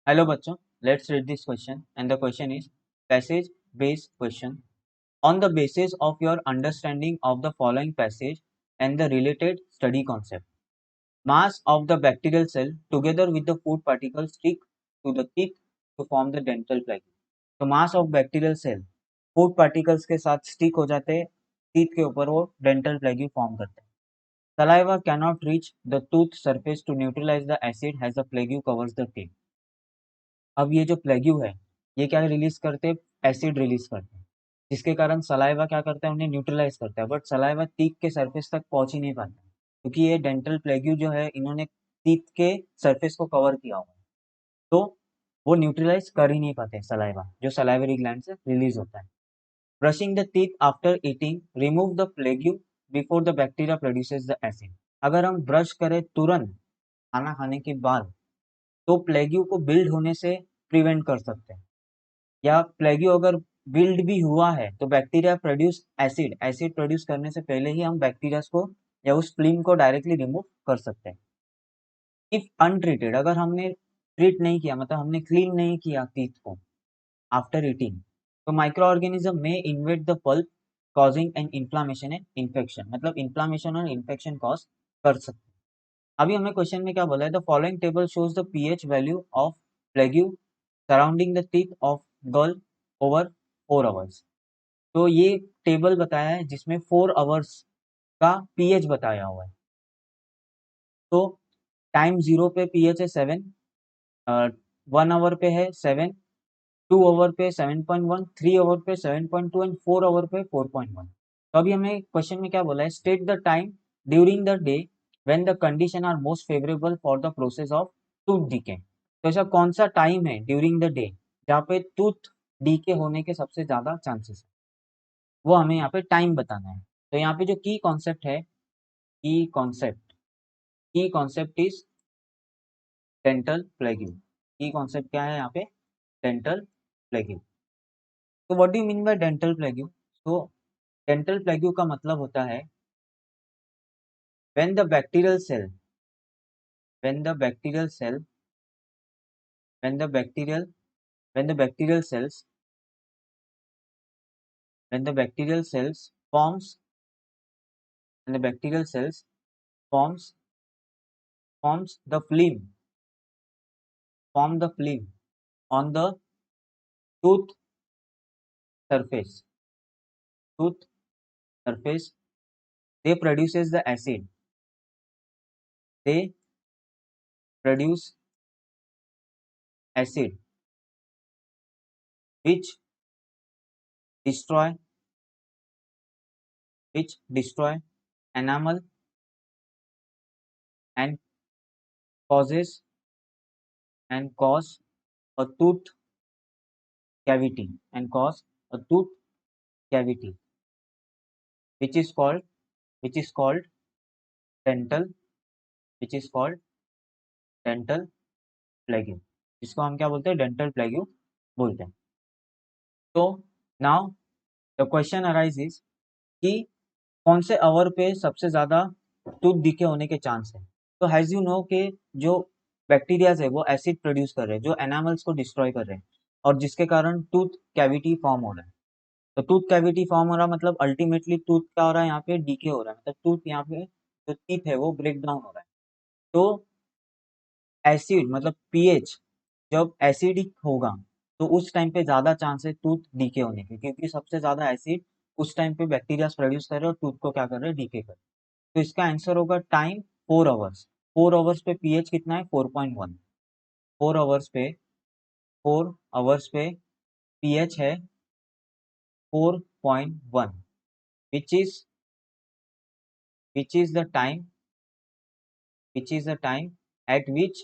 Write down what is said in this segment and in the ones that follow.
Hello बच्चों, let's read this question and the question is passage based question. On the basis of your understanding of the following passage and the related study concept, mass of the bacterial cell together with the food particles stick to the teeth to form the dental plaque. तो mass of bacterial cell food particles के साथ stick हो जाते हैं, teeth के ऊपर वो dental प्लेग्यू form करते हैं. Saliva cannot reach the tooth surface to neutralize the acid as the plague covers the teeth. अब ये जो प्लेग्यू है ये क्या रिलीज करते हैं, एसिड रिलीज करते हैं, जिसके कारण सलाइवा क्या करता है, उन्हें न्यूट्रलाइज करता है. बट सलाइवा टीथ के सरफेस तक पहुंच ही नहीं पाता क्योंकि ये डेंटल प्लेग्यू जो है इन्होंने टीथ के सरफेस को कवर किया हुआ है, तो वो न्यूट्रलाइज कर ही नहीं पाते सलाइवा जो सलाइवरी ग्लैंड से रिलीज होता है. Brushing the teeth after eating remove the plaque before the bacteria produces the acid. अगर हम ब्रश करें तुरंत खाना खाने के बाद तो प्लेग्यू को बिल्ड होने से प्रिवेंट कर सकते हैं. या प्लेग्यू अगर बिल्ड भी हुआ है तो बैक्टीरिया प्रोड्यूस एसिड प्रोड्यूस करने से पहले ही हम बैक्टीरिया को या उस फ्लिम को डायरेक्टली रिमूव कर सकते हैं. इफ अनट्रीटेड, अगर हमने ट्रीट नहीं किया मतलब हमने क्लीन नहीं किया टीथ को आफ्टर ईटिंग, तो माइक्रो ऑर्गेनिज्म में InvIT the pulp causing an inflammation and infection, मतलब इन्फ्लामेशन और इन्फेक्शन कॉज कर सकते हैं. अभी हमें क्वेश्चन में क्या बोला है, the following table shows the pH value of plaque surrounding the teeth of girl over 4 hours. तो ये टेबल बताया है जिसमें 4 आवर्स का पीएच बताया हुआ है. तो टाइम 0 पे पीएच है 7, 1 आवर पे है 7, 2 आवर पे 7.1, 3 आवर पे 7.2 एंड 4 आवर पे 4.1. तो अभी हमें क्वेश्चन में क्या बोला है, state the time during the day when the condition are most favourable for the process of tooth decay. तो ऐसा कौन सा टाइम है ड्यूरिंग द डे जहाँ पे टूथ डीके होने के सबसे ज्यादा चांसेस है, वो हमें यहाँ पे टाइम बताना है. तो यहाँ पे जो की कॉन्सेप्ट है, की कॉन्सेप्ट इज डेंटल प्लेग्यू. की कॉन्सेप्ट क्या है यहाँ पे, डेंटल प्लेग्यू. तो what do you mean by dental plaque. तो डेंटल प्लेग्यू का मतलब होता है when the bacterial cell when the bacterial cell when the bacterial when the bacterial cells when the bacterial cells forms when the bacterial cells forms the film form the film on the tooth surface tooth surface, they produces the acid, they produce acid which destroy enamel and causes and cause a tooth cavity and cause a tooth cavity which is called which is called dental which is called dental plague. इसको हम क्या बोलते हैं, dental प्लेग्यू बोलते हैं. तो now the question arises कि कौन से आवर पे सबसे ज्यादा टूथ डीके होने के चांस है. तो हैज यू नो कि जो बैक्टीरियाज है वो एसिड प्रोड्यूस कर रहे हैं जो एनामल्स को डिस्ट्रॉय कर रहे हैं और जिसके कारण टूथ कैविटी फॉर्म हो रहा है. तो टूथ कैविटी फॉर्म हो रहा है मतलब अल्टीमेटली टूथ क्या हो रहा है, यहाँ पे डीके हो रहा है, मतलब टूथ यहाँ पे जो टीथ है वो ब्रेक डाउन हो रहा है. तो एसिड मतलब पीएच जब एसिडिक होगा तो उस टाइम पे ज्यादा चांस है टूथ डीके होने के, क्योंकि सबसे ज्यादा एसिड उस टाइम पे बैक्टीरिया प्रोड्यूस कर रहे हैं और टूथ को क्या कर रहे हैं, डीके कर रहे हैं. तो इसका आंसर होगा टाइम 4 आवर्स. 4 आवर्स पे पीएच कितना है, 4.1. 4 आवर्स पे 4 आवर्स पे पीएच है 4.1, which is which is the time which is the time at which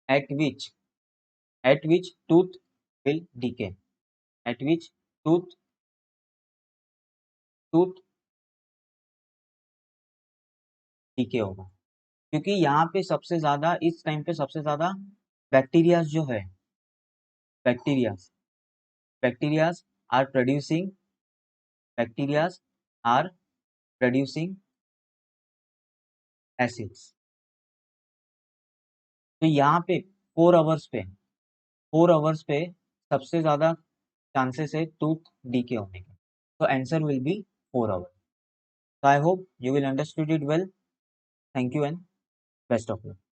at which at which tooth will decay, at which tooth decay होगा. क्योंकि यहाँ पे सबसे ज्यादा इस टाइम पे सबसे ज्यादा बैक्टीरियाज जो है bacterias bacterias are producing bacterias are producing acids. तो यहाँ पे 4 आवर्स पे 4 आवर्स पे सबसे ज़्यादा चांसेस है टूथ डीके होने के. So answer will be 4 hours. So I hope you will understood it well. Thank you and best of luck.